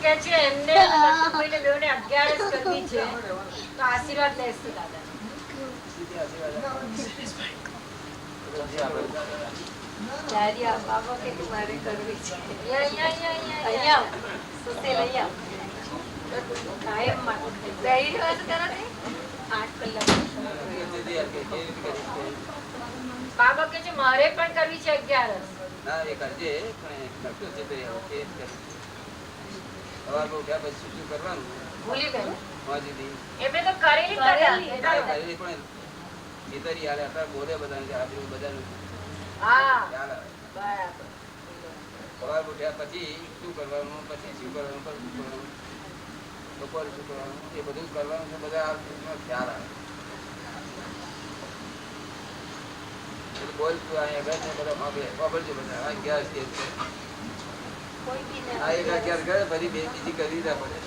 કે છે એમને લટ્ટુભાઈને બેવને 11 કરવી છે તો આશીર્વાદ લેશું દાદા. બાબા કે મારે કરવી છે અહીંયા સુતેલ અહીંયા કાયમ માટે 8 કલાક. બાબા કે છે મારે પણ કરવી છે 11. ના એ કરજે પણ કરતો છે સવારમાં ઉઠ્યા પછી શું કરવાનું ભૂલી ગયો એમને તો કરેલી પણ ભીતરી હાલે અત્યારે બોલે બધાને બધાનું સવાર ઉઠ્યા પછી શું કરવાનું પછી શું કરવાનું બપોરે શું કરવાનું એ બધું કરવાનું છે બધા ખ્યાલ આવે. બોલ તું અહીંયા ઘર બધા વાપરજો બધા 11 છે આ 11 કરે પછી બીજી કરવી ના પડે.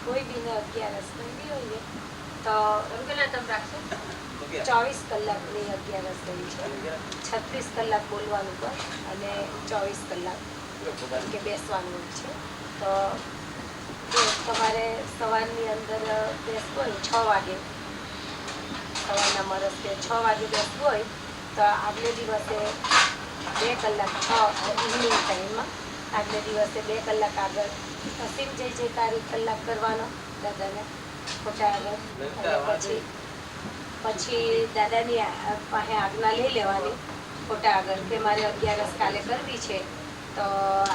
કોઈ બી ને 11 થઈ હોય તો 24 કલાકની 11 થઈ છે. 36 કલાક બોલવાનું પણ અને 24 કલાક કે બેસવાનું છે. તો તમારે સવારની અંદર બેસવું હોય 6 વાગે સવારના મરસ કે 6 વાગે બેસવું હોય તો આગલે દિવસે 2 કલાક ઇવનિંગ ટાઈમમાં આગલે દિવસે 2 કલાક આગળ અસીમ જય જયકાર 1 કલાક કરવાનો દાદાને ખોટા આગળ. પછી દાદાની પાસે આજ્ઞા લઈ લેવાની ખોટા આગળ કે મારે 11 કાલે કરવી છે તો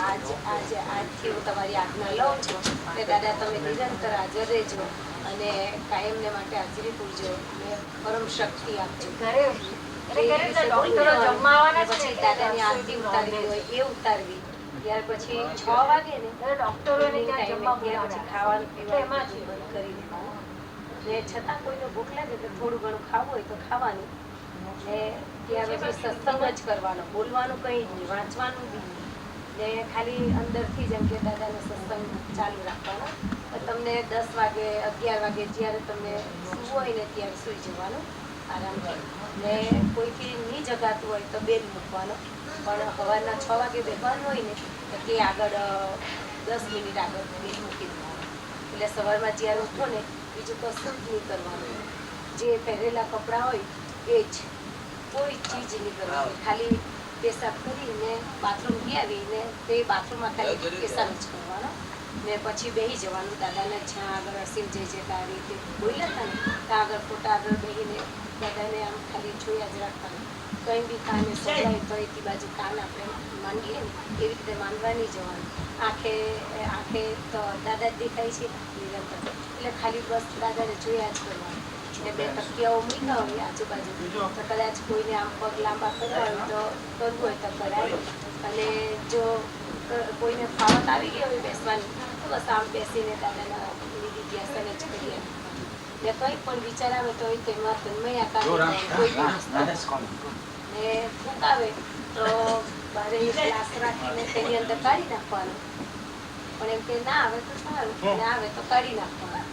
આજથી હું તમારી આજ્ઞા લઉં છું કે દાદા તમે નિરંતર હાજર રહેજો અને કાયમને માટે હાજરી પૂરજો અને પરમ શક્તિ આપજો. પછી દાદાની આરતી ઉતારવી હોય એ ઉતારવી. ત્યાર પછી 6 વાગે ને પછી ખાવાનું પીવાનું બંધ કરી દેવાનું ને છતાં કોઈને ભૂખ લાગે તો થોડું ઘણું ખાવું હોય તો ખાવાનું ને ત્યાર પછી સત્સંગ જ કરવાનો, બોલવાનું કંઈ જ નહીં, વાંચવાનું બી નહીં ને ખાલી અંદરથી જેમ કે દાદાનો સત્સંગ ચાલુ રાખવાનો. તમને 10 વાગે 11 વાગે જ્યારે તમને સૂવું હોય ને ત્યારે સૂઈ જવાનું આરામથી ને કોઈથી નહીં જગાતું હોય તો બેલ મૂકવાનો. પણ સવારના 6 વાગે બેસવાનું હોય ને તો તે આગળ 10 મિનિટ આગળ બેલ મૂકી દેવાનું. એટલે સવારમાં જ્યારે ઉઠો ને બીજું કશું જ નહીં કરવાનું. જે પહેરેલા કપડાં હોય એ જ, કોઈ ચીજ નહીં કરવાની. ખાલી પેશાબ કરીને બાથરૂમ ગઈ આવીને તે બાથરૂમમાં ખાલી પેશાબ જ કરવાનો ને પછી બેસી જવાનું. દાદાને જ્યાં આગળ અસીમ જય જયકાર રીતે બોલ્યા હતા ને ત્યાં આગળ ફોટા આગળ બેસીને દાદાને આમ ખાલી જોયા જ રાખવાનું. કંઈ બી કાને સંભળાય તો એથી બાજુ કાન આપણે માંડીએ ને એવી રીતે માંડવાની જવાનું. આંખે તો દાદા જ દેખાય છે નિરંતર, એટલે ખાલી બસ દાદાને જોયા જ કરવાનું. ને 2 તકિયાઓ મૂક્યા હોય આજુબાજુ તો કદાચ કોઈને આમ પગ લાંબા કરવા હોય તો કરવું હોય તો કરાય. અને જો કોઈને ફાવત આવી ગઈ હોય બેસવાની તો બસ આમ બેસીને દાદાના લીધી ધ્યાસન જ કરીએ. ને કંઈ પણ વિચાર આવે તો તેમાં તન્મય આકાર કોઈ ને ફૂંક આવે તો બારે ગ્લાસ રાખીને તેની અંદર કાઢી નાખવાનું. પણ એમ કે ના આવે તો સારું, ના આવે તો કાઢી નાખવાનું.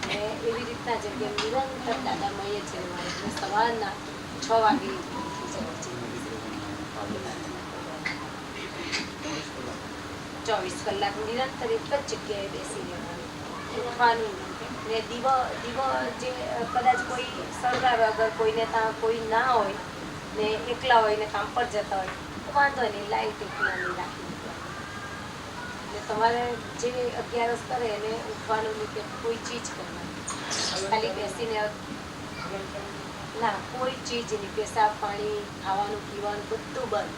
ને એવી રીતના જગ્યા નિરંતર દાદામય છે મારે. સવારના 6 વાગે 24 કલાક નિરંતર એક જ જગ્યાએ બેસી રહેવાનું, ઉઠવાનું ને દીવો જે કદાચ કોઈ સળગાવે, અગર કોઈને ત્યાં કોઈ ના હોય ને એકલા હોય ને કામ પર જતા હોય તો વાંધો નહીં, લાઈટ એકલા નહીં રાખી. એટલે તમારે જે 11 કરે એને ઉઠવાનું નહીં કે કોઈ ચીજ કરવાની, ખાલી બેસીને ના કોઈ ચીજ નહીં, પેશાબ પાણી ખાવાનું પીવાનું બધું બંધ.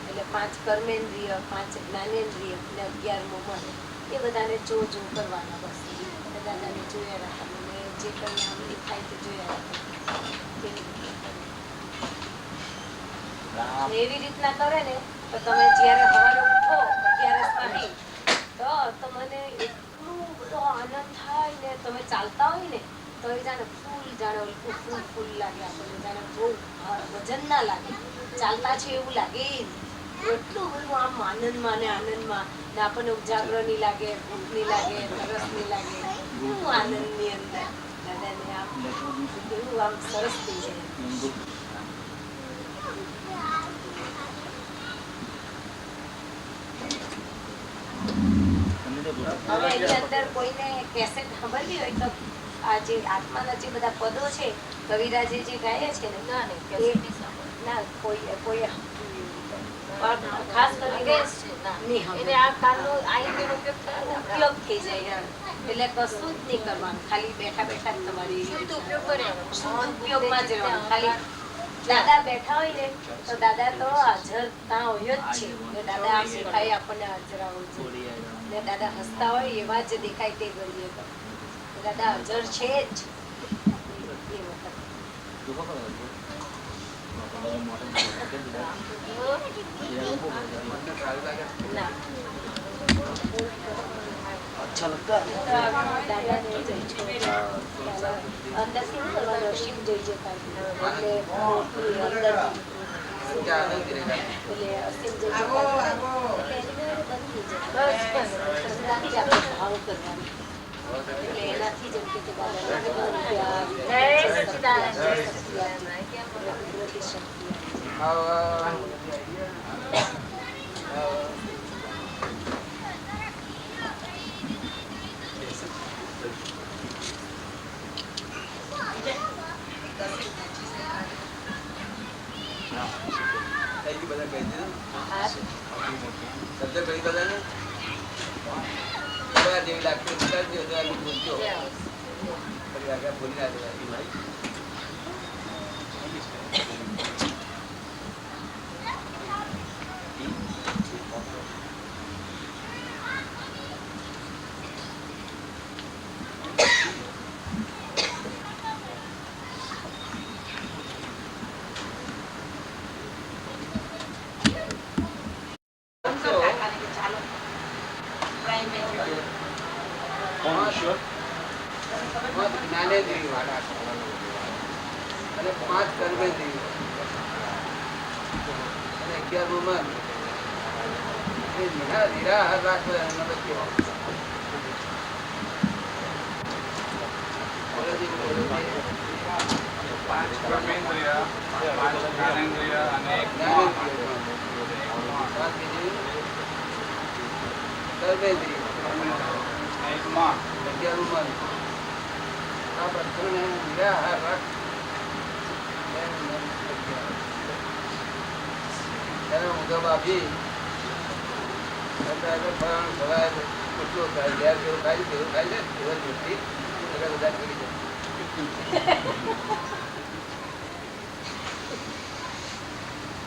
એટલે 5 કર્મેન્દ્રિય, 5 જ્ઞાનેન્દ્રિય અને 11મો મન એ બધાને જો કરવાના. બસ દાદાને જોયા રાખવાનું ને જે કંઈ આમ થાય તે જોયા રાખવાનું. એવી રીતના કરે ને તો તમે જ્યારે સવારે ઉઠો 11 વાગે તો મને એટલું બધો આનંદ થાય ને. તમે ચાલતા હોય ને તો એ જાણે ફૂલ લાગે આપણને, જાણે બહુ વજન ના લાગે, ચાલતા છે એવું લાગે. એટલું બધું આમ આનંદમાં ને આપણને ઉજાગરો નહીં લાગે, ભૂખ નહીં લાગે, તરસ નહીં લાગે, આનંદની અંદર દાદાને અને આમ એવું આમ સરસ થઈ જાય. હવે એની અંદર કોઈને કેસેટ સાંભળવી હોય તો આ જે આત્માના જે બધા પદો છે કવિરાજે જે ગાયા છે ને ના કોઈ ખાસ કરીને એને આ કાનનો ઉપયોગ થઈ જાય એટલે કશું જ નહીં કરવાનું, ખાલી બેઠા બેઠા જ તમારી ઉપયોગમાં જ રહેવાનું. ખાલી દાદા બેઠા હોય ને તો દાદા તો હાજર ત્યાં હોય જ છે. દાદા આમ દેખાય આપણને હાજર હોય છે ને દાદા હસતા હોય એવા જ દેખાય તે ઘડીએ તો દાદા હાજર છે જ એ વખત. ના अच्छा लगता है દાદાને અંદરથી શું કરવાનું શિવ જોઈ જતા એટલે અંદર એટલે અસીમ જોઈ જતા એટલે એની બંધ થઈ જાય સંતાનથી આપણે ભાવ કરવાનો એટલે એનાથી જેમ કે અને 5 કર્મેન્દ્રિયો અને 11 મન એ નિરાહાર રાખવો એનો મતલબ કેવો? પાંચ કર્મેન્દ્રિય, 5 જ્ઞાનેન્દ્રિય અને 1 મન. 11 મન આ બધાને નિરાહાર રાખ. મુજબ આપી ફળાણું ખવાય કેટલો ખાય ઘેર કેવું ખાય કેવું ખાય છે કેવલ દૃષ્ટિ બધા કરી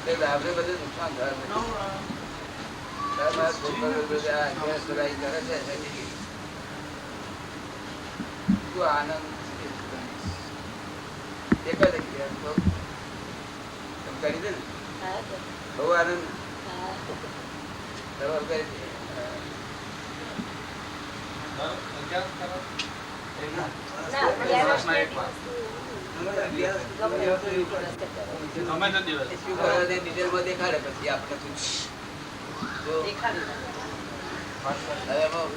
જાય આપણે બધું નુકસાન થાય છે આનંદ એક જ કરી દે ને બહુ આનંદ દેખાડે પછી આપણે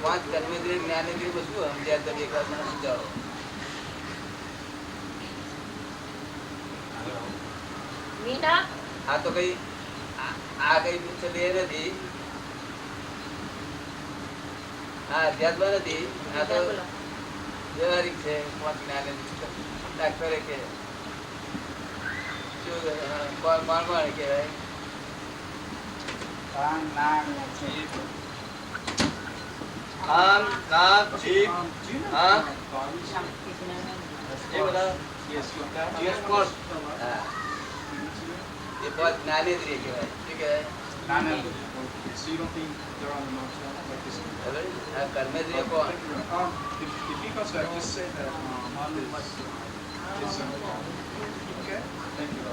5 કર્મેન્દ્રિય જ્ઞાનેન્દ્રિય શું સમજ્યા તમે એક વાર મને સમજાવો. આ તો કઈ આ કઈ પૂછે નથી, આ અધ્યાત્મ નથી, આ તો વ્યવહારિક છે. 5 જ્ઞાનેન્દ્રિય ડાક્ટરે કે કોણ કહેવાય? કાન, નાક, જીભ, કાન, નાક, જીભ, આંખ એ બધા હા એ 5 જ્ઞાનેન્દ્રિય કહેવાય. શું કહેવાય? જ્ઞાનેન્દ્રિય. So you don't think they're on the mountain like this? આ કર્મેન્દ્રિય કોણ? Because I just said that man is okay. Thank you.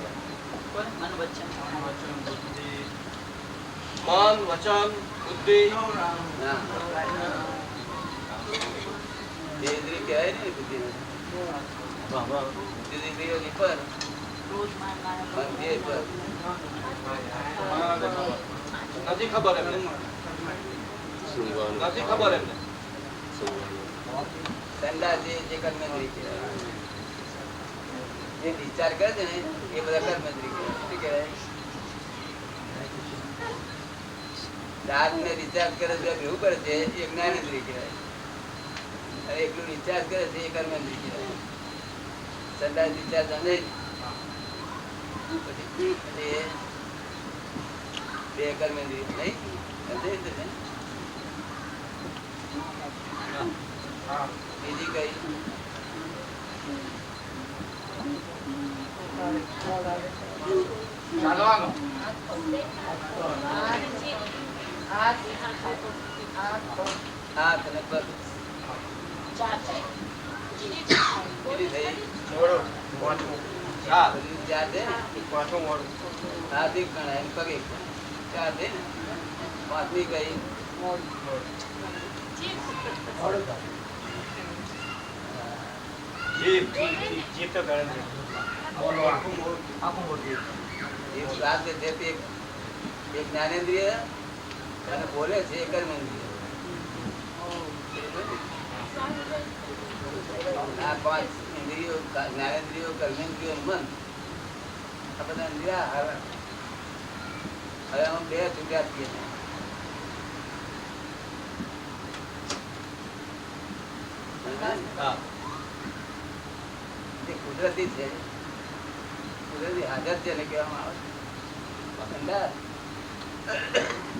મન, વચન, બુદ્ધિ ના એ ઇન્દ્રિય કહેવાય ને બુદ્ધિ ઇન્દ્રિયોની પર મન દેહ પર નથી ખબર એમને, નથી ખબર એમને. સંદાસ જે કર્મેન્દ્રિય કહેવાય. જે discharge કરે છે ને એ બધા કર્મેન્દ્રિય કહેવાય. શું કહેવાય? દાંતને discharge કરે છે, ભેગું કરે છે એ જ્ઞાનેન્દ્રિય કહેવાય. અને એકલું discharge કરે છે એ કર્મેન્દ્રિય કહેવાય. સંડાસ discharge અને પછી બે કર્મેન્દ્રિય નહીં સમજાય છે ને? બીજી કઈ ચાલવાનું હાથ અને પગ કેટલી થઈ? મોડું. ચાર. બધી ચાર છે ને? પાંચમું મોડું. હાથ એક ગણાય અને પગ એક ગણાય. ચાર છે ને? પાંચમી કઈ? જીભ. એ શ્વાસ છે તે એક જ્ઞાનેન્દ્રિય અને બોલે છે એ કર્મેન્દ્રિય. આ પાંચ ઇન્દ્રિયો જ્ઞાનેન્દ્રિયો કર્મેન્દ્રિયો મન આ બધા ઇન્દ્રિયા હવે અમે બે છૂટ્યા છીએ. હા. તે કુદરતી છે, કુદરતી હાજર છે ને કહેવામાં આવે છે. ઠંડા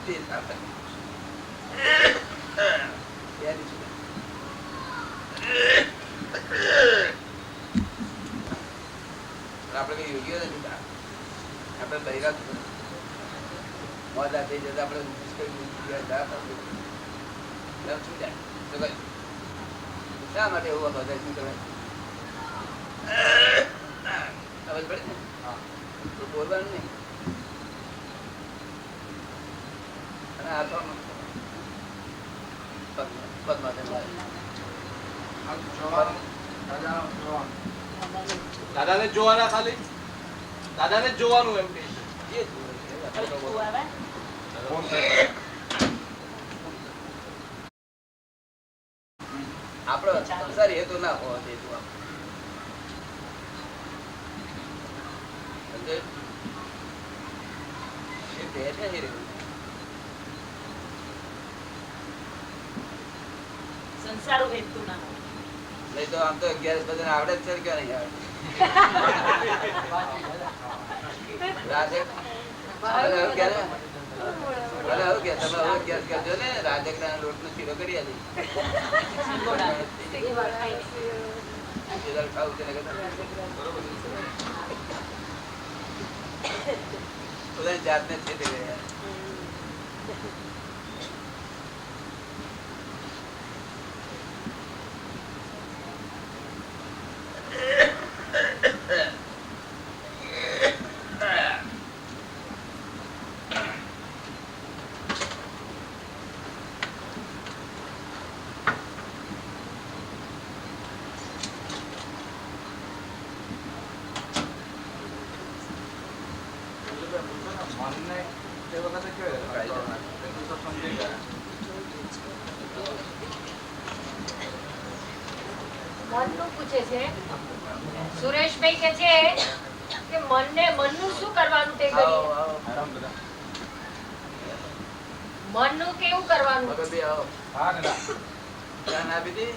તે સાથે. ત્યારે શું? આપણે કઈ યોગ્ય નથી. આપણે બૈરા મોડા થઈ જતા આપણે શું જાય તો કઈ શા માટે એવું બધા શું કરે સમજ પડે ને? તો બોલવાનું નહીં. અને આ તો પગમાં દાદાને જોવાના ખાલી દાદાને જોવાનું એમ કે આપડો સંસારી હેતુ ના હોવો જોઈએ. સંસારો હેતુ ના હોય. નહીં તો આમ તો 11 બધાને આવડે જ છે કે નહીં આવડે? રાજે હવે ક્યારે? ભલે હવે કે તમે હવે ગેસ કરજો ને, રાજગના લોટ નો શીરો કરી આલી. ખાવું છે ને બધાની જાતને છે તે ગયા. મનનું પૂછે છે સુરેશભાઈ કે છે કે મનનું શું કરવાનું તે કરીએ. મનનું કેવું કરવાનું? મગર બી આવો. હા દાદા ચા ના પીધી?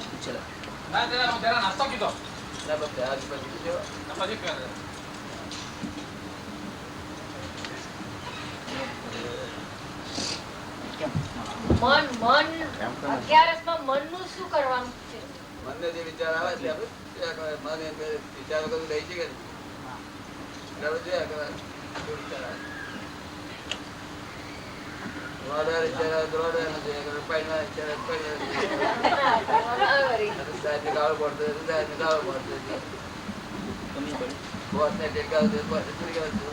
ના દાદા હું જરા નાસ્તો કીધો ના બસ હાથ પર પીધો. પછી કહે મન 11 માં મનનું શું કરવાનું છે? મને જે વિચાર આવે છે આપણે મન એ વિચારો કરું રહી છે કે બરાબર જોયા કે શું વિચાર આવે? વાડા વિચાર આવે તો વાડા નો જોયા, પાણીમાં વિચાર આવે તો પાણીમાં. સાહેબને ગાળો પડતો હોય તો સાહેબને ગાળો પડતો હોય. બોસને ટેકાવ તો બોસને ટેકાવ તો.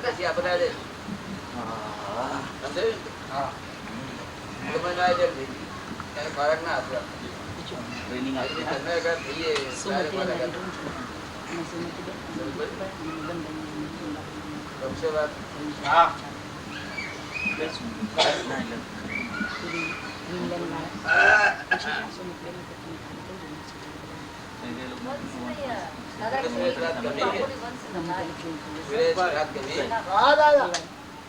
પછી આ બધા સમજાયું? હા તમે ના જલ્દી થઈ ગઈ. એને ખોરાક ના આપવા. તમે અગર થઈએ ત્યારે ખોરાક આપો. ગમશે વાત? હા દાદા તમને શ્રાદ્ધ ગમે કે? સુરેશ શ્રાદ્ધ ગમે? હા દાદા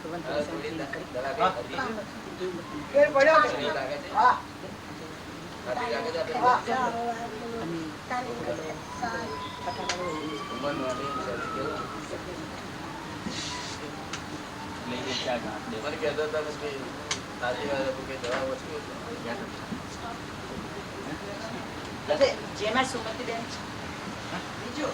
થોડી દડા કઈ ખાધી? ફેર પડ્યો કે? શરીર લાગે છે? હા ખાધી લાગે છે આપણે? ઉંમરનું આની શરીર કેવું? મને કહેતો હતો ને કે સાચી વાત હતું કે દવા ઓછી હતી. જેમાં સુમતિબેન બીજું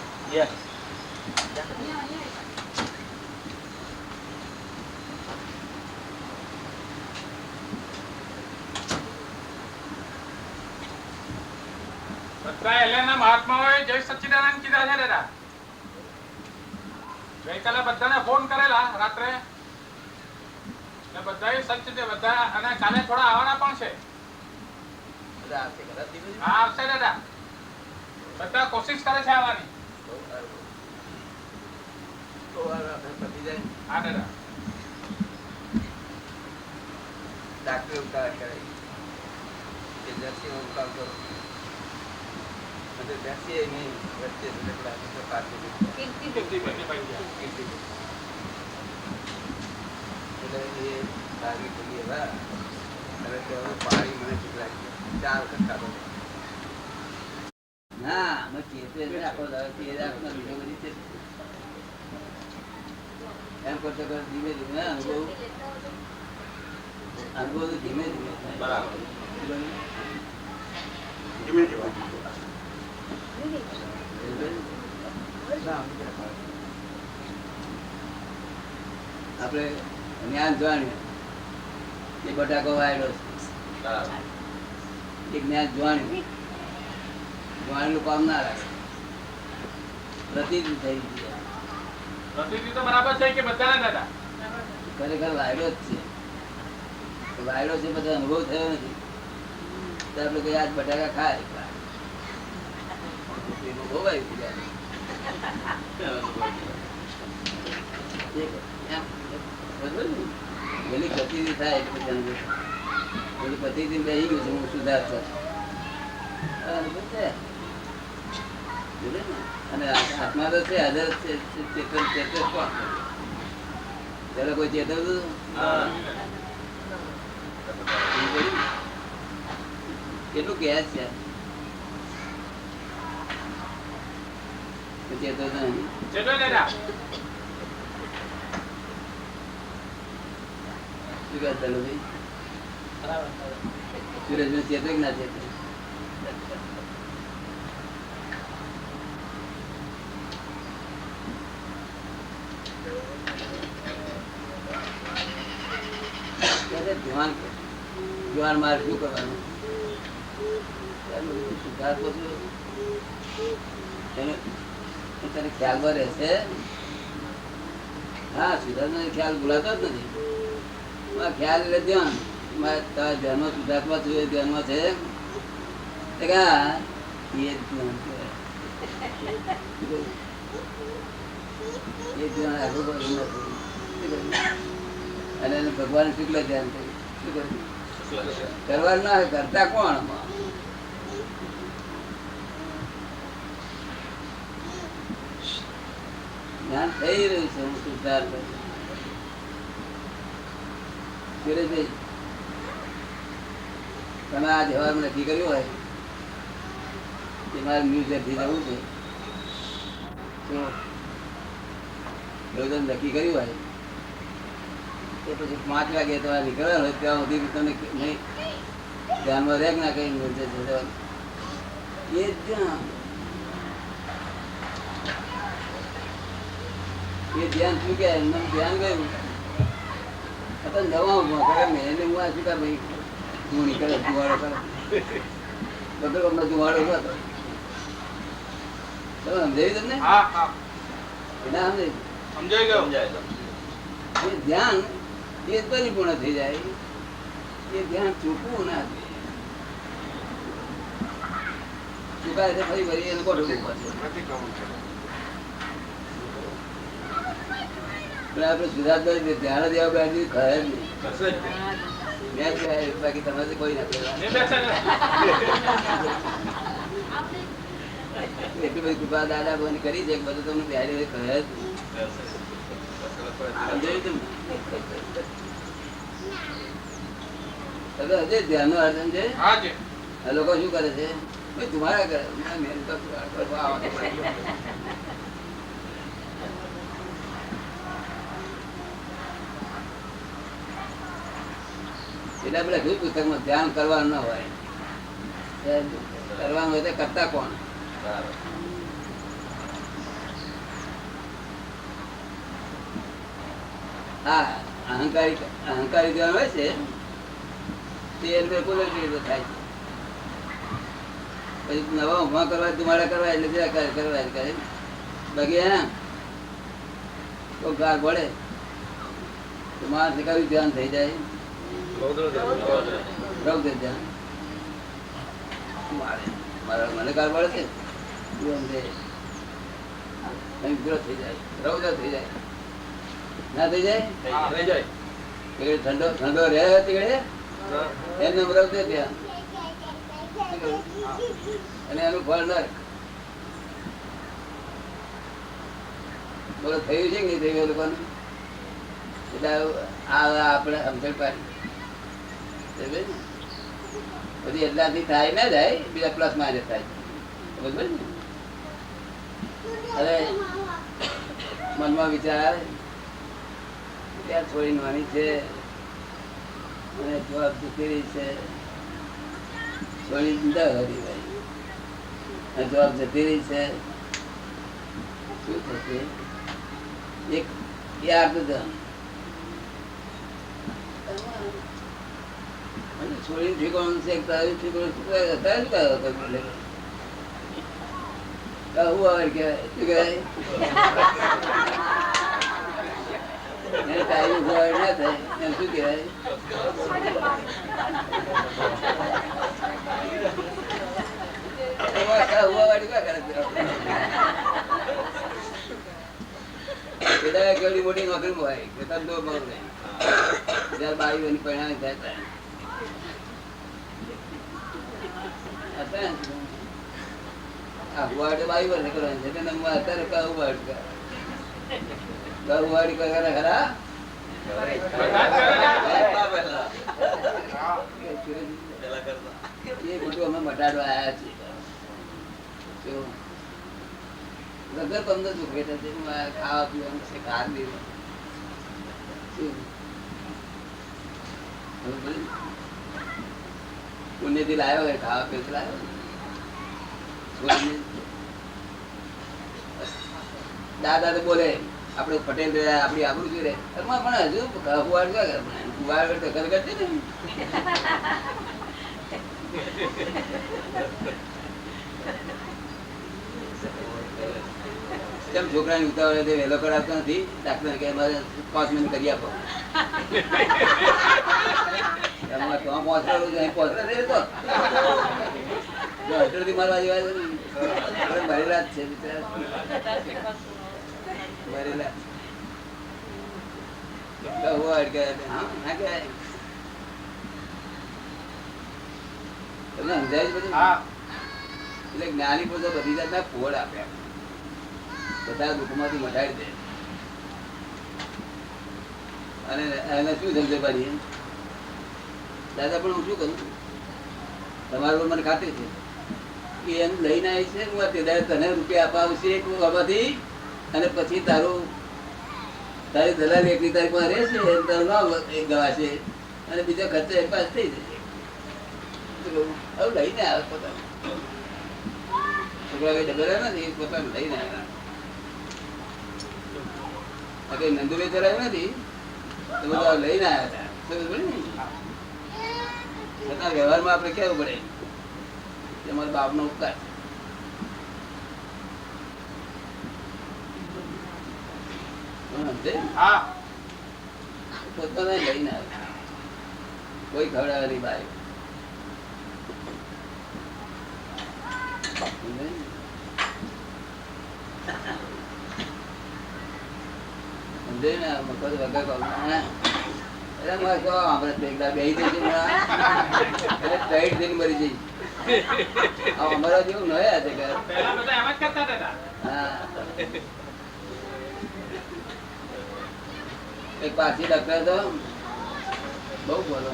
બધા એલેના મહાત્માઓએ જય સચ્ચિદાનંદ કીધા છે દાદા. ગઈકાલે બધાને ફોન કરેલા રાત્રે ને બધાએ સચ્ચિદ બધા અને કાલે થોડા આવવાના પણ છે. બધા આવશે ખરા ધીમે ધીમે? હા આવશે દાદા. બધા કોશિશ કરે છે આવવાની. બહુ સારું. બહુ સારું. આપણે પતી જાય. હા દાદા. ડાક્ટર ઉપકાર કરે કે જર્સી ઉપકાર કરો. मतलब जैसे नहीं बच्चे से लग तो काटते એટલે એ સારી ખુલી હતા હવે તો પાણી મને ઠીક લાગી 4 વખત ખાધો ના મચી એટલે આખો દાડો એ રાખનો વિડિયો બની છે એમ કરતો કર ધીમે ધીમે અનુભવ ધીમે ધીમે બરાબર ધીમે ધીમે આપણે જ્ઞાન જાણ્યું એ બટાકો વાયડો છે જ્ઞાન જાણ્યું જાણેલું કામ ના રાખે પ્રતિદિ થઈ ગયું પ્રતિદિ તો બરાબર છે કે બધાને દાદા ખરેખર વાયડો જ છે વાયડો છે બધો અનુભવ થયો નથી તો આપણે કઈ આજ બટાકા ખાય બહુ આવી ગયા પેલી ગતિ થાય પેલી પતિથી બેસી ગયું છે હું સુધારતો અને આત્મા તો છે હાજર છે ચેતન ચેતન કોણ ત્યારે કોઈ ચેતવતું કેટલું કેસ છે ચેતવતો નહીં ચલો દાદા શું કહે ભાઈ સુરેશભાઈ ચેતો કે ના ચેતો જુવાન માર શું કરવાનું સુધાર તને ખ્યાલ માં રહેશે હા સુધાર ખ્યાલ ભૂલાતો જ નથી ખ્યાલ એટલે ધ્યાન ધ્યાનમાં સુધાર્થમાં ધ્યાનમાં છે એ ધ્યાન આગળ અને ભગવાન શુક્લ ધ્યાન કર્યું કરવાનું ના હોય કરતા કોણ જ્ઞાન થઈ રહ્યું છે હું સુધાર સુરેશભાઈ તમે આ જવાબ નક્કી કર્યું હોય કે મારે મ્યુઝિયમથી જવું છે તો એવું તમે નક્કી કર્યું હોય તો પછી 5 વાગે તમારે નીકળવાનું હોય ત્યાં સુધી તમે નહીં ધ્યાનમાં રહે ના કઈ મ્યુઝિયમ જવાનું એ જ એ ધ્યાન શું કે ધ્યાન ગયું નવા મેં હું આ શું ભાઈ તું નીકળે ધુવાડો કરે બધો હમણાં ધુવાડો હતો તમે સમજાયું તમને હા હા ના સમજાયું સમજાઈ ગયો એ ધ્યાન એ પરિપૂર્ણ થઈ જાય એ ધ્યાન ચૂકવું ના ચૂકાય છે ફરી ફરી એને ગોઠવવું પડશે આપડે સુધાર્થ ધ્યાન દેવા બેઠી ખરે જ નહીં બાકી તમે કોઈ ના એટલી બધી કૃપા દાદા ભગવાન કરી છે બધું તમને બિહારી કહે જ નહીં. સમજાયું તમને? હવે હજે ધ્યાનનું અર્જન છે. હા જી. આ લોકો શું કરે છે? ભાઈ તમારા કરે મહેનત કરવા આવવાનું પડે. એટલે આપણે લખ્યું પુસ્તકમાં ધ્યાન કરવાનું ન હોય. કરવાનું હોય તો કરતા કોણ? હા, અહંકારી ધ્યાન હોય છે તે બિલકુલ જ રીતે થાય છે. પછી નવા ઉભા કરવા તમારે કરવા એટલે કરવા કરે બાકી હે તો ગાર પડે તો માણસ કયું ધ્યાન થઈ જાય. રૌદ્ર ધ્યાન મને ગાર પડે છે થઈ જાય, રૌદ્ર થઈ જાય. ના થઈ જાય? ઠંડો ઠંડો રહે એમને રૌદ્ર ધ્યાન અને એનું ફળ નરક. બોલો થયું છે કે નહીં થયું લોકોને? એટલે આપણે સમજણ પાડી પછી એટલાથી થાય ના જાય બીજા પ્લસ માઇનસ થાય. બરોબર ને? હવે મનમાં વિચાર આવે ત્યાં થોડી નાની છે અને જવાબ જતી છે, થોડી જવાબ જતી રહી છે, શું થશે? એક છોડી ઠીકવાનું છે તારું ઠીકવાનું અત્યારે શું આવે કહેવાય? શું કહેવાય? તારું ના થાય એમ શું કહેવાય? કેવડી મોટી નોકરી હોય જયારે બાવી એની પરિણામ થાય બાવી વર્ષ કરવાની છે અત્યારે કહુવાડી કરે ખરા એ બધું અમે મટાડવા આવ્યા છીએ. વગર 15 રૂપિયા ખાવા પીવાનું છે ખાર દેવું પુણ્યથી લાવ્યો હોય ખાવા પીવા લાવ્યો. દાદા તો બોલે આપડે પટેલ આપડી આબરૂ જોઈ રે પણ હજુ કુવાડ તો ઘર કરતી ને કેમ છોકરાની ઉતાવળે વહેલો કરાવતો નથી? ડાક્ટર કે 5 મિનિટ કરી આપો. મારવા જેવા ભરેલા જ છે ભરેલા. તમને સમજાય બધું? એટલે જ્ઞાની પુરુષો બધી જાતના ફોડ આપ્યા, બધા દુઃખમાંથી મટાડી દે. અને એને શું સમજે પાડી? દાદા પણ હું શું કરું, તમારું મને ખાતે છે કે એમ લઈને આવી છે હું તને રૂપિયા અપાવશે બાબાથી અને પછી તારી દલાલ એકની તારીખ માં રહેશે તારું નામ ગવાશે અને બીજો ખર્ચો એ પાસ થઈ જશે. હવે લઈને આવે પોતાનું છોકરા ડબેલા નથી, પોતાનું લઈને આવ્યા. કઈ નંદુભાઈ ચલાવ્યું નથી તો બધા લઈને આવ્યા હતા. છતાં વ્યવહારમાં આપણે કેવું પડે કે અમારા બાપ નો ઉપકાર પોતાને લઈને આવે, કોઈ ખવડાવે નહીં બાય. સમજે ને મફત વગર મરી જઈ અમારા જેવું નયા છે કે પહેલા બધા એમ જ કરતા હતા. હા. એક પાછી ડોક્ટર તો બહુ બોલો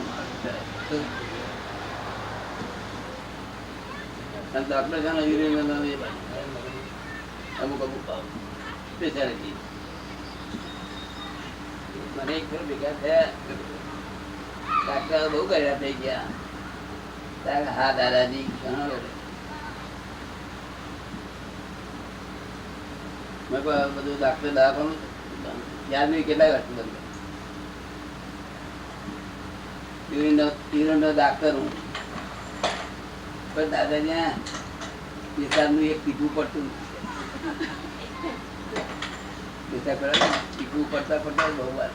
ડોક્ટર છે ને અમુક સ્પેશિયાલિટી મને એક ફેર ભેગા થયા ડાક્ટર બહુ કર્યા થઈ ગયા. હા દાદાજી મેં બધું ડાક્ટર દવાખાનું યાદ નહીં કેટલાય વર્ષ બંધ યુરિનનો ડાક્ટર હું પણ દાદાજી પેશાબનું એક ટીપું પડતું પેશાબ કરે ટીપું પડતા પડતા બહુ વાર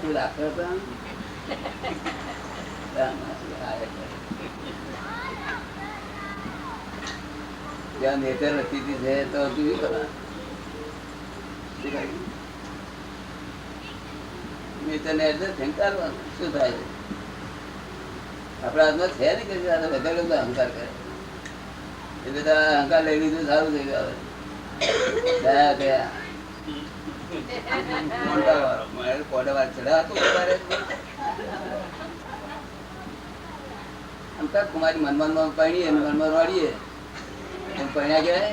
તું ડાક્ટર હતા ત્યાં નેતર સ્થિતિ છે તો તું કરવા નેતરને એટલે સંકારવાનું શું થાય આપડા હાથમાં છે ને કે બધા અહંકાર કરે એ બધા અહંકાર લઈ લીધું સારું થઈ ગયું. દયા ગયા કુમારી મનમાં પૈણીએ મનમાં વાળીએ પૈણા કહેવાય.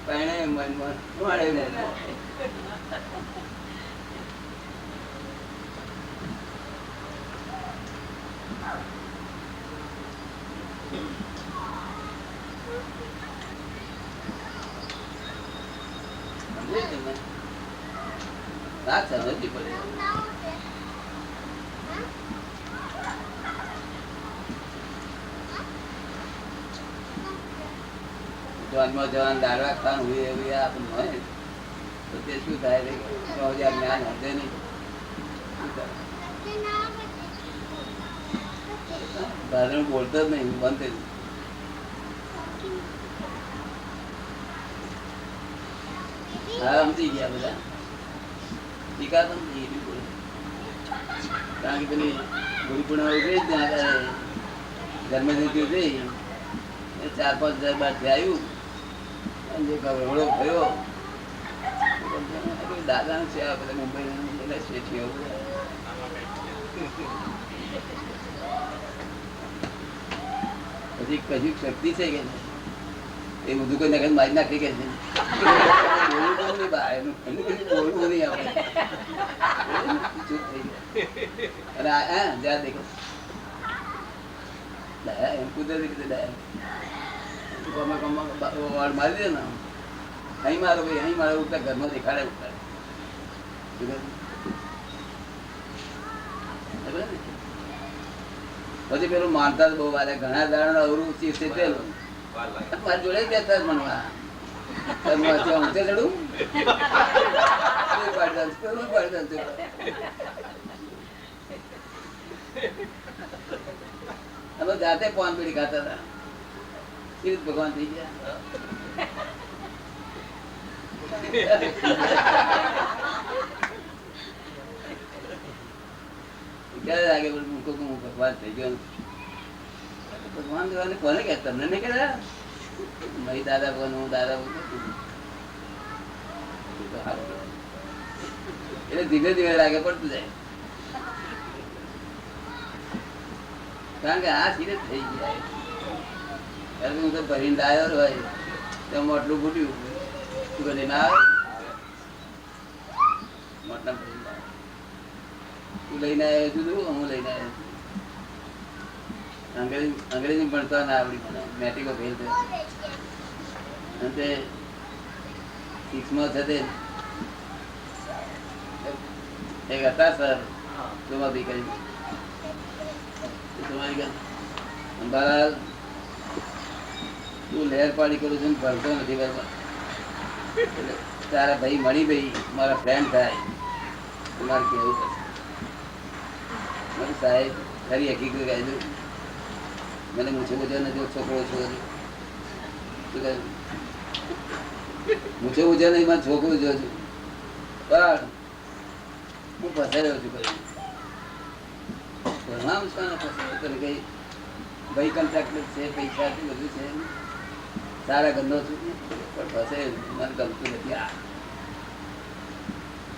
પૈણે મનમાં વાળે વાત સમજવી પડે. જવાનમાં જવાન દાડવા ખાવાનું હોય એવું આપણને હોય તો તે શું થાય જ્ઞાન હશે નહીં. ભાષણ બોલતો જ નહીં બંધ થઈ હા સમજી ગયા બધા ટીકા તો કારણ કે પેલી ગુરુ પૂર્ણિમા ઉતરી જ ત્યાં જન્મજયંતિ ઉતરી 4-5 હજાર બાદ આવ્યું અને જે ગવડો થયો દાદા છે બધા મુંબઈ શેઠીઓ પછી કશું શક્તિ છે કે એ બધું કોઈ નખત મારી નાખી કે છે મારી દે ને અહીં મારો ભાઈ અહીં મારો ઉઠતા ઘરમાં દેખાડે ઉઠાડે પછી પેલું માનતા બહુ વાલે ઘણા દાડા અવરું ચીજ પેલું મારી જોડે જતા મનવા ઊંચે ચડું અમે જાતે પાન બીડી ખાતા હતા. શ્રી ભગવાન થઈ ગયા ક્યારે લાગે ભગવાન થઈ ગયો. ભગવાન કોને કે તમને નહીં કે મારી દાદા ભગવાન હું દાદા એટલે ધીમે ધીમે લાગે પડતું જાય કારણ કે આ સિરિયસ થઈ ગયા. હું તો ભરીને લાવ્યો હોય તો મોટલું ફૂટ્યું તું કદી ના આવે મોટલા ભરીને લાવ્યો તું લઈને આવ્યો છું હું લઈને આવ્યો છું. અંગ્રેજી ભણતા ના આવડી મને મેટ્રિકો ફેલ થયો અને તે 6માં છે તે એક હતા સર સોમાભી કરી અંબાલાલ તું લહેર પાડી કરું છું ભણતો નથી તારા ભાઈ મળી ભાઈ મારા ફ્રેન્ડ થાય તમારે કેવું પડશે સાહેબ ખરી હકીકત કહી મને મૂછે પૂછો નથી છોકરો છો મૂછે પૂછે નહીં મારે છોકરું જો છું પણ હું ફસાયો છું કઈ ભણવામાં શાને ફસાયો તને કઈ ભાઈ કોન્ટ્રાક્ટર છે પૈસા છે બધું છે સારા ગંદો છું પણ ફસે મને ગમતું નથી આ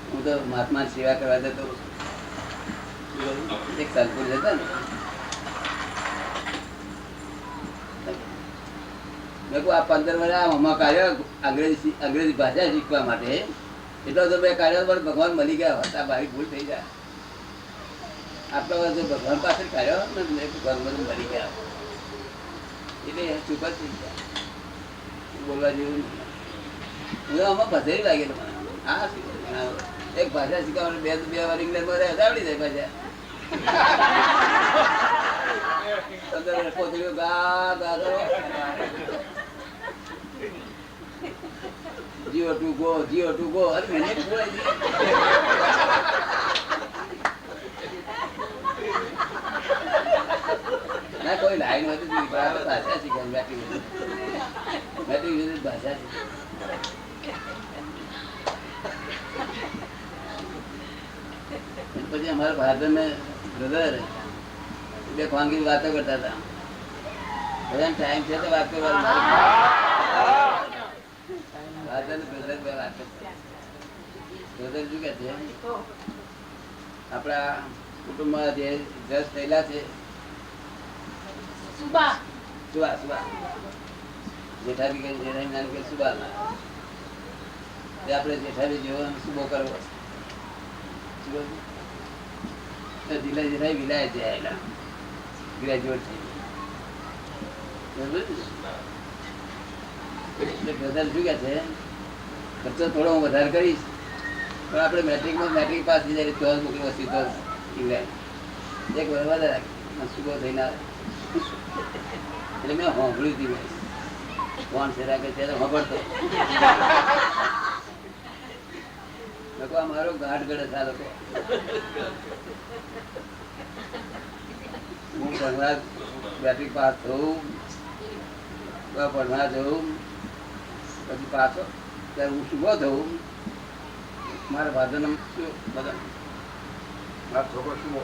હું તો મહાત્મા સેવા કરવા જતો એક સાલપુર જતા ને મેં કહું આ 15 વર્ષ આમાં કાર્ય અંગ્રેજી ભાષા શીખવા માટે એટલો તો બે કાર્ય પર ભગવાન મળી ગયા હતા મારી ભૂલ થઈ જાય આટલો વર્ષ ભગવાન પાસે કાર્યો ને ભગવાન બધું મળી ગયા એટલે ચૂપ જ થઈ ગયા બોલવા જેવું હું આમાં ફસાઈ લાગેલો મને હા એક ભાષા શીખવાનું બે વાર ઇંગ્લેન્ડમાં આવડી જાય ભાષા પોતરીઓ ગા ગા કરો જીઓ ટુ ગો અરે મિનિટ ના કોઈ લાઈન હોય તો ભાષા શીખવાની મેટ્રિક ભાષા પછી અમારા ફાધર ને બ્રધર બે ખાનગી વાતો કરતા હતા બધા ટાઈમ છે તો વાત કરવાની ફાધર ને બ્રધર બે વાત કરતા બ્રધર શું કે છે આપણા કુટુંબમાં જે જજ થયેલા છે સુબા જેઠાબી કે જેઠાબી નાની કે સુબા તે આપણે જેઠાબી જેવો સુબો કરવો વિલાયત આવેલા ગ્રેજ્યુએટ થઈ બ્રધર શું કે છે ખર્ચો થોડો હું વધારે કરીશ પણ આપણે મેટ્રિક પાસ થઈ જાય તો મૂકી વસ્તી તો ઇંગ્લેન્ડ એક વાર વધારે રાખી સુબો થઈને એટલે મેં સાંભળ્યું હતી કોણ છે રાખે ત્યારે સાંભળતો લોકો મારો ગાઢ ગળે આ લોકો હું ભણવા મેટ્રિક પાસ થવું ભણવા જવું પછી પાછો ત્યારે હું શુભો થવું મારા ફાધર ને બધા મારો છોકરો શુભો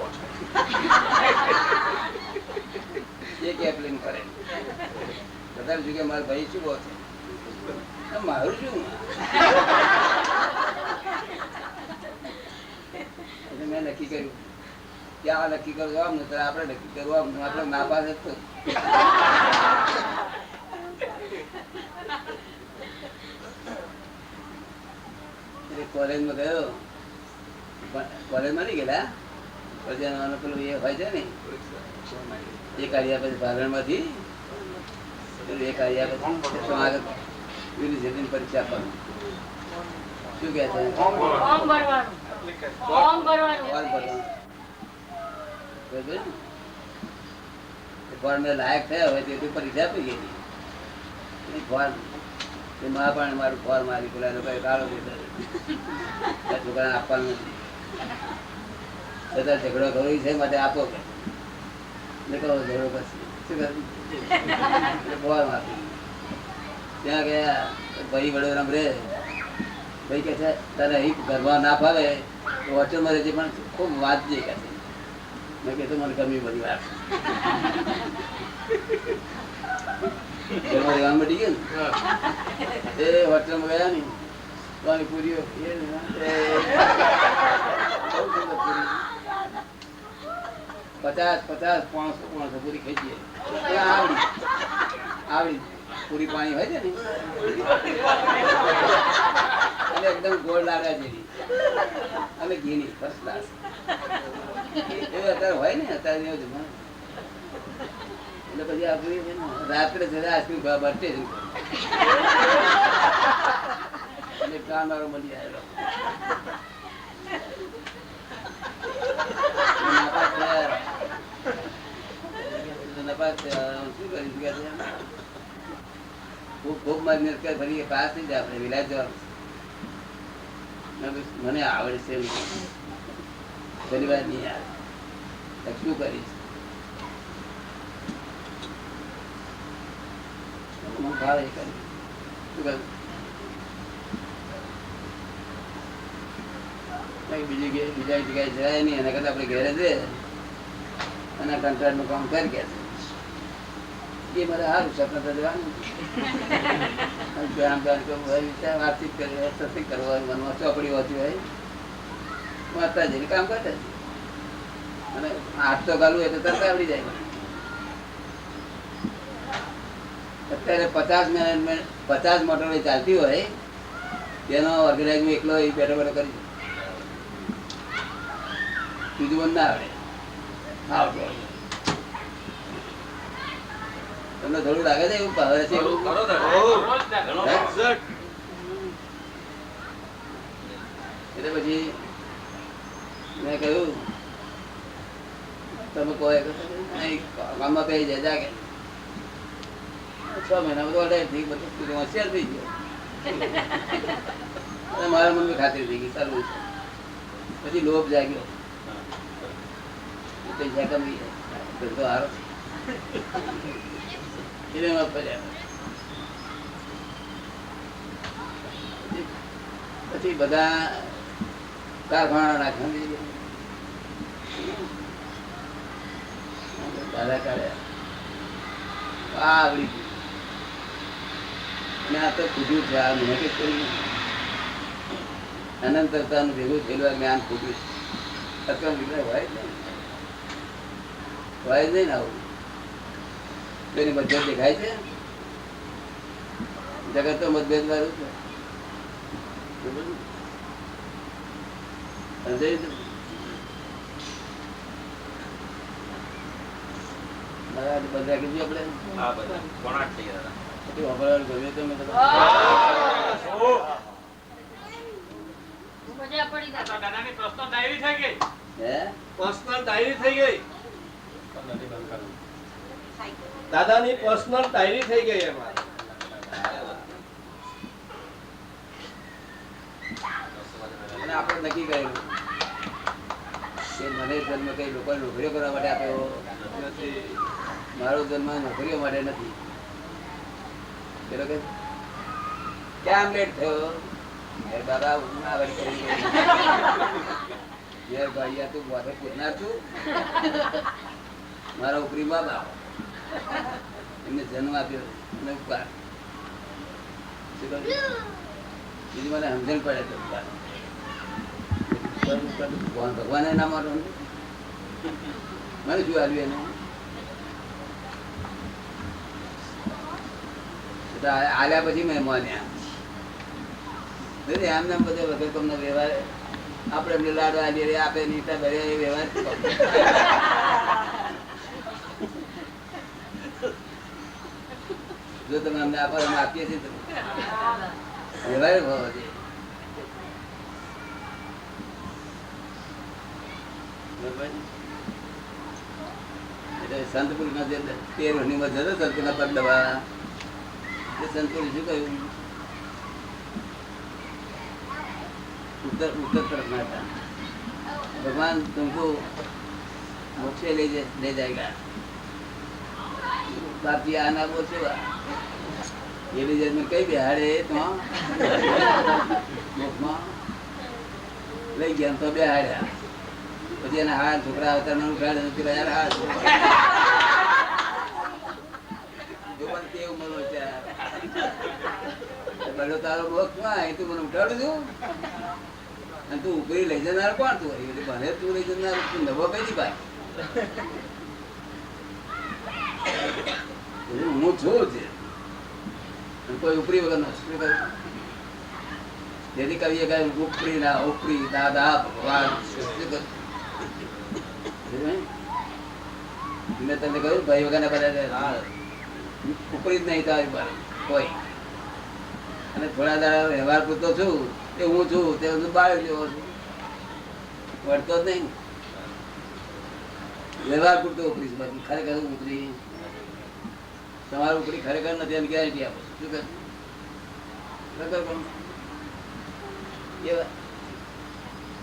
છે એક એપ્લિંગ કરે બધા શું કે મારા ભાઈ શુભો છે મારું શું મેં નક્કી કર્યું કે આ નક્કી કરવું આમ ને આપણે નક્કી કરવું આમ આપણે ના પાસે જ કોલેજમાં ગયો કોલેજમાં નહીં ગયેલા પછી પેલું એ હોય છે ને એ કાઢ્યા પછી ભાગણમાંથી એ કાઢ્યા પછી યુનિવર્સિટીની પરીક્ષા આપવાનું શું કે છે લાયક થયા હોય તે પરીક્ષા આપી ગઈ મારું ફોર મારી પેલા લોકો કાળો છોકરાને આપવાનું નથી છતાં ઝઘડો કરવો છે માટે આપો કે ઝઘડો કરશે શું કરું ફોર મારી ત્યાં ગયા ભાઈ વડોદરામ રે ભાઈ કે છે તારે અહીં ઘરમાં ના ફાવે તો હોટલમાં રહેજે પણ ખૂબ વાંચજે કે છે મેં કીધું મને ગમી બધી વાત ઘરમાં રહેવાનું મટી ગયું ને એ હોટલમાં ગયા ને પાણીપુરીઓ પચાસ 500 પૂરી ખાઈ જઈએ આવડી પૂરી પાણી હોય છે ને અને એકદમ ગોળ લાગ્યા જેવી અને ઘીની ફર્સ્ટ ક્લાસ એવું અત્યારે હોય ને અત્યારે એવું જમવાનું એટલે પછી આપણી રાત્રે છે આઈસ્ક્રીમ ખાવા બરતે જ અને કાન વાળો મળી આવેલો નપાસ શું કરી શક્યા ખૂબ મહેનત કરે ફરી પાસ થઈ જાય આપણે વિલાયત જવાનું મને આવડે છે ઘણી વાર નહીં આવે શું કરીશ ભાવે કરી શું કરું બીજા જગ્યાએ જાય નહીં, એના કરતા આપણે ઘેરે છે અને કંટ્રાક્ટ નું કામ કરી કે એ મારે સારું સપન તો જવાનું વાતચીત કરી સત્સંગ કરવા મનમાં ચોપડી વાંચી હોય વાંચતા જઈને કામ કરતા અને 8 તો ગાલું એટલે તરત આવડી જાય. અત્યારે 50 મોટરો ચાલતી હોય તેનો ઓર્ગેનાઇઝ એકલો બેઠો બેઠો કરી બીજું બંધ ના આવડે. તમને થોડું લાગે છે એવું ભાવે છે એવું? એટલે પછી મેં કહ્યું તમે કહો ગામમાં કહી જાય જાગે 6 મહિના બધું અઢાઈ થઈ બધું હોશિયાર થઈ ગયો. મારા મમ્મી ખાતરી થઈ ગઈ સારું છે. પછી લોભ જાગ્યો પૈસા કમી ધંધો હારો પછી બધા કારખાના નાખ્યા દાદા કાઢ્યા આવડી ગયું. આ તો ખુદ્યું છે. આ મહેનત કરી અનંતરતાનું ભેગું થયેલું જ્ઞાન ખુદ્યું છે. હોય જ નહીં ને આવું એની મતભેદ દેખાય છે. જગત તો મતભેદ વાળું છે. બધા કીધું આપણે દાદાની પર્સનલ ડાયરી થઈ ગઈ. પર્સનલ ડાયરી થઈ ગઈ. દાદાની પર્સનલ ડાયરી થઈ ગઈ એમાં. અને આપણે નક્કી કરેલું કે મને જન્મ કઈ લોકો નોકરીઓ કરવા માટે આપ્યો નથી. મારો જન્મ નોકરીઓ માટે નથી. કેમ લેટ થયો? દાદા ભાઈ તું મોઢે પૂછનાર છું. મારા ઉપરી બાબા એમને જન્મ આપ્યો અને ઉપકાર બીજું મને સમજણ પડે તો ભગવાન ના મારો મને શું આવ્યું એને આલ્યા પછી મેં માન્યા. આમ નામ બધે વગર તમને વ્યવહાર આપડે એમને લાડો આલી આપે નીતા ભરે એ વ્યવહાર જો તમે અમને આપો અમે આપીએ છીએ વ્યવહાર હોવો જોઈએ. એટલે સંત પુરુષ ના જે 13 વર્ષની માં જતો સંત ના પગ દવા સંત પુરુષ શું કહ્યું? उत्तर तरफ में था भगवान तुमको मोक्षे ले जाएगा. बाप जी आना वो सेवा ये ले जाए में कई बिहारे तो लई गया तो बिहार्या પછી એના હાથ છોકરા આવતા ના ઉઠાડે યાર હાથ કેવું મળો છે બડો તારો મોક્ષ માં તું મને ઉઠાડું છું અને તું ઉપરી લઈ જનાર કોણ? તું ભલે તું લઈ જનાર તું નવો કઈ ભાઈ હું છું છે કોઈ ઉપરી વગર નો જેથી કહીએ કે ઉપરી ના ઉપરી દાદા ભગવાન મેં તમને કહ્યું ભાઈ વગર ના બધા ઉપરી જ નહીં તારી પર કોઈ. અને થોડા દાડા વ્યવહાર પૂરતો છું તે હું છું તે બાળ જેવો છું વળતો જ નહીં. વ્યવહાર પૂરતો ઉપરી છે બાકી ખરેખર ઉપરી તમારું ઉપરી ખરેખર નથી એમ ગેરંટી આપો. શું કહે ખરેખર પણ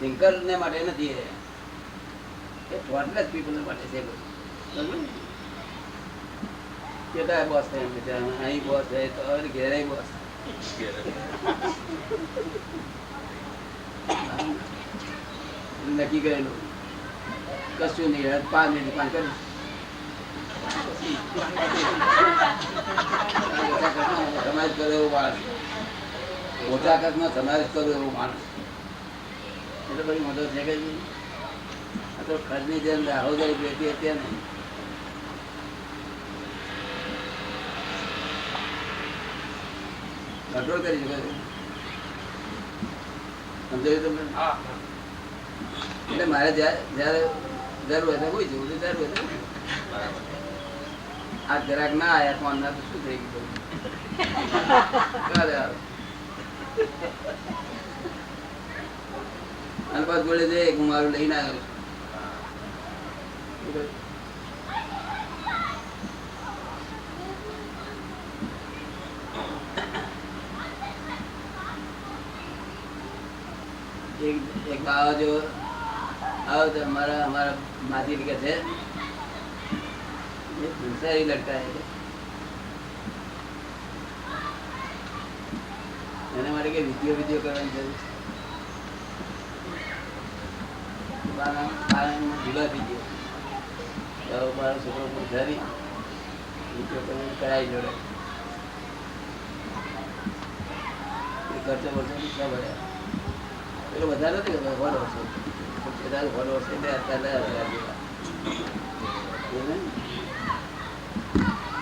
થિંકર ને માટે નથી એ થોટલેસ પીપલ માટે છે. કેટલા બોસ થાય એમ અહીં બોસ થાય તો ઘેરે બોસ નક્કી કરેલું કશું નહીં 5 મિનિટ પાન કરીશ સમાજ કરો એવો માણસ મોટા કદમાં સમાજ કરો એવો માણસ એટલે બધી મદદ છે કે આ તો ખર્ચની જેમ રાહોદારી બેઠી હતી ને કંટ્રોલ કરી શકે સમજાયું તમને એટલે મારે જયારે જરૂર હોય કોઈ જવું જરૂર હોય આ જરાક ના આયા ફોન ના તો શું થઈ ગયું અને પાછ જોડે જઈએ હું મારું લઈને આવ્યો એક બાવા જો आओ तो हमारा माती भी कहते हैं ये दूसरा ही लगता है मैंने हमारे के वीडियो करवानी चाहिए झूला दीजिए तो हमारा छोकरों को घरी वीडियो करवानी कराई जोड़े खर्चो वर्चो सब है પેલો વધારે નથી કે ફોલો વર્ષો ફોલો વર્ષે અત્યારે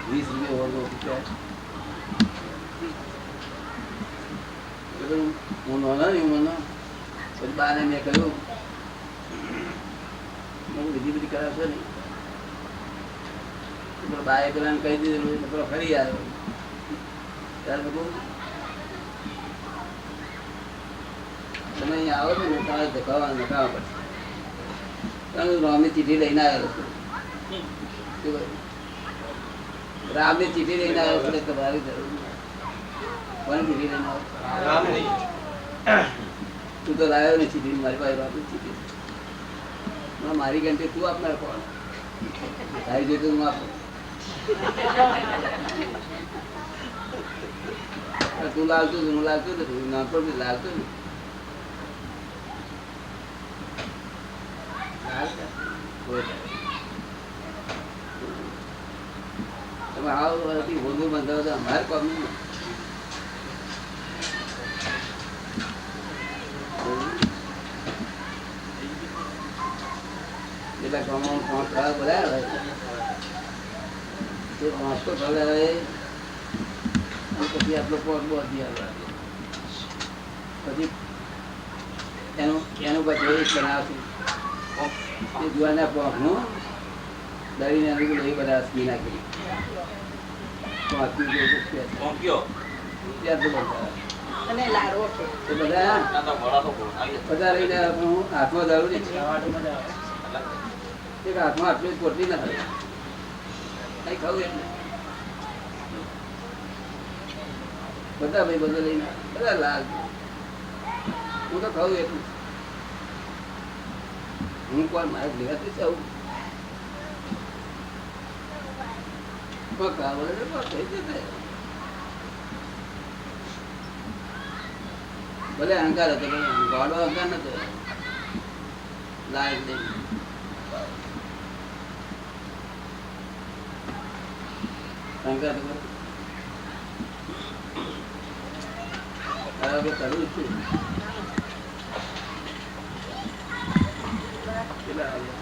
20 રૂપિયા હું નાનો ને મને પછી બાને મેં કહ્યું બીજી બધી કરાવશો ને બાએ પેલા કહી દીધેલું પેલો ફરી આવ્યો ત્યારે બધું તમે અહીંયા આવો છો ને તમારે ધકાવવા પડશે તમે રામની ચીઠી લઈને આવ્યો છું રામની ચીઠી લઈને આવ્યો એટલે તમારી જરૂર કોની ચીઠી લઈને આવ્યો તું તો લાવ્યો ને ચીઠી મારી પાસે રામની ચીઠી મારી ઘંટી તું આપનાર કોણ તારી જોઈ તો હું આપું તું લાવતું હું લાવતું નથી નાનપણ બી લાવતું ને તમે આવું હોદું બંધાવો તો અમારે કોમ એટલા કામમાં ખરાબ બધા વાંચતો ખવડાવે પછી આટલો પોટ બહુ પછી એનું પછી એક બનાવશું જુવાના પોખનું દળીને લોહી બધા સ્કી નાખી બધા રહીને હાથમાં દારૂ એક હાથમાં આટલું પોટલી ના થાય કઈ ખાવું એટલે બધા ભાઈ બધા લઈને બધા લાલ હું તો ખાવું એટલું હું કોણ મારે લેવાથી છે આવું ભલે અહંકાર હતો ગોડો અહંકાર નતો લાયક નહીં અહંકાર તો કરવું છું કેટલા